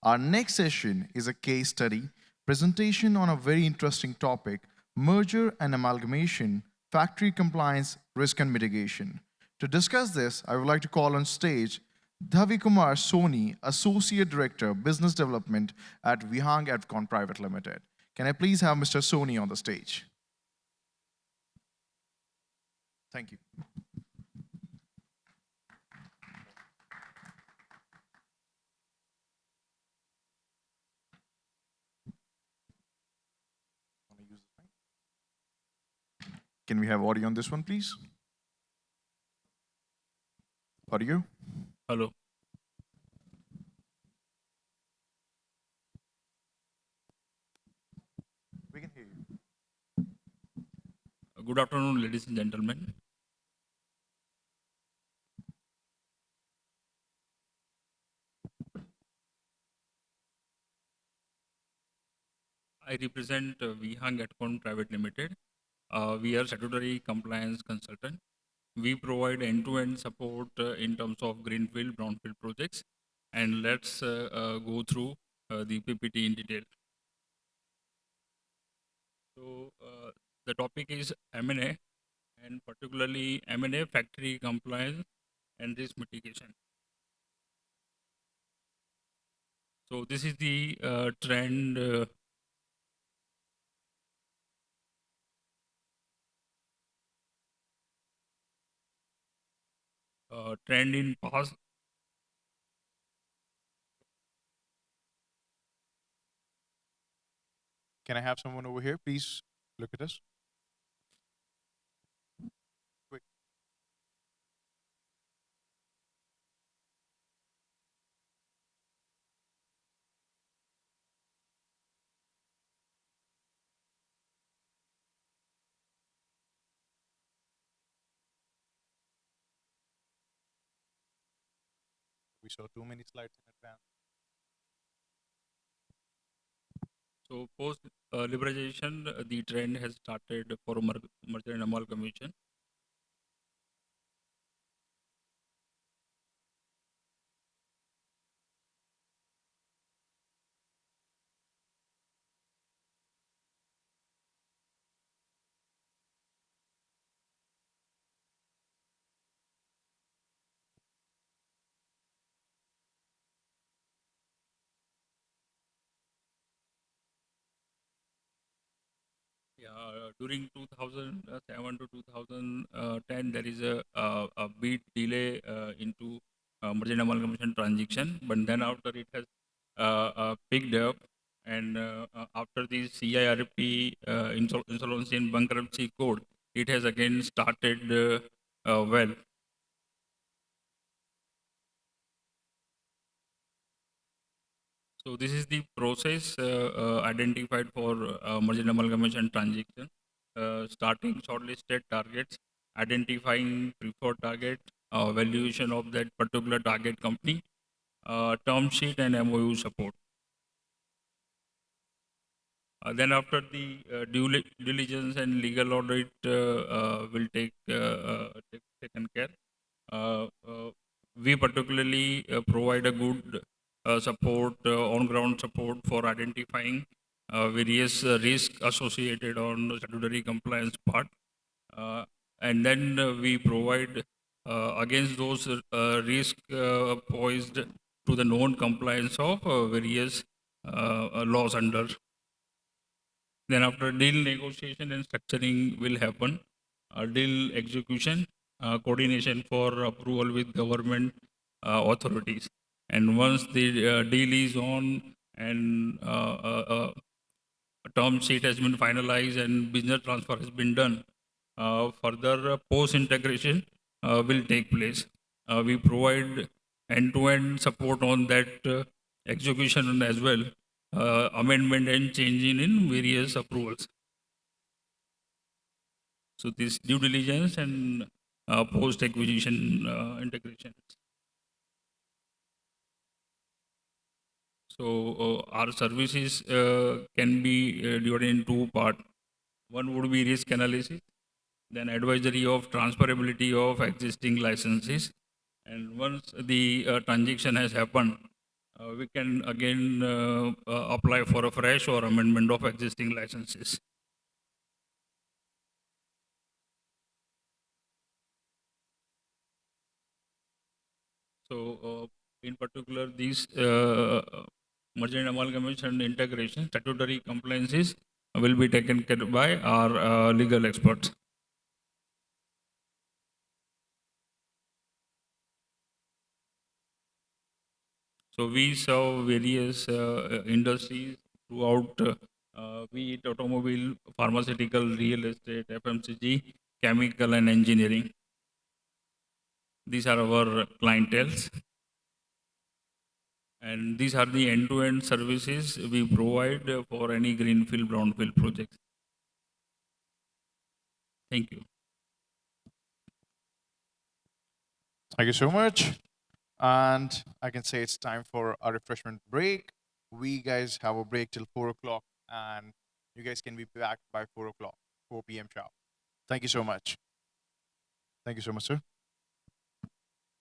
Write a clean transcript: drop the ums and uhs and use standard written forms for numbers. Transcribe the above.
Our next session is a case study presentation on a very interesting topic, merger and amalgamation, factory compliance, risk and mitigation. To discuss this, I would like to call on stage Dhavalkumar Soni, Associate Director, Business Development at Vihang Adcon Pvt Ltd. Can I please have Mr. Soni on the stage? Thank you. Can we have audio on this one, please? Audio? Hello. We can hear you. Good afternoon, ladies and gentlemen. I represent Vihang Adcon Pvt Ltd. We are statutory compliance consultant. We provide end-to-end support in terms of greenfield, brownfield projects. And let's go through the PPT in detail. So the topic is M&A, and particularly M&A, factory compliance, and risk mitigation. So this is the trend. Trend in past. Can I have someone over here? Please look at us. Quick. We saw too many slides in advance. So post liberalization, the trend has started for merger and amalgamation. Yeah, during 2007 to 2010, there is a bit delay into merger and amalgamation transaction, but then after it has picked up, and after the CIRP insolvency and bankruptcy code, it has again started well. So this is the process identified for merger and amalgamation transaction, starting shortlisted targets, identifying preferred target, valuation of that particular target company, term sheet and MOU support. Then after the due diligence and legal audit will take taken care. We particularly provide a good support, on-ground support for identifying various risks associated on the statutory compliance part. And then we provide against those risks posed to the known compliance of various laws under. Then after deal negotiation and structuring will happen, deal execution, coordination for approval with government authorities. And once the deal is on and a term sheet has been finalized and business transfer has been done, further post-integration will take place. We provide end-to-end support on that execution as well, amendment and changing in various approvals. So this due diligence and post-acquisition integration. So our services can be divided in two parts. One would be risk analysis, then advisory of transferability of existing licenses. And once the transaction has happened, we can again apply for a fresh or amendment of existing licenses. So, in particular, these merger and amalgamation and integration statutory compliances will be taken care by our legal experts. So we serve various industries throughout, be it automobile, pharmaceutical, real estate, FMCG, chemical, and engineering. These are our clienteles. And these are the end-to-end services we provide for any greenfield, brownfield projects. Thank you. Thank you so much. And I can say it's time for a refreshment break. We guys have a break till 4 o'clock, and you guys can be back by 4 o'clock, 4 p.m. sharp. Thank you so much. Thank you so much, sir.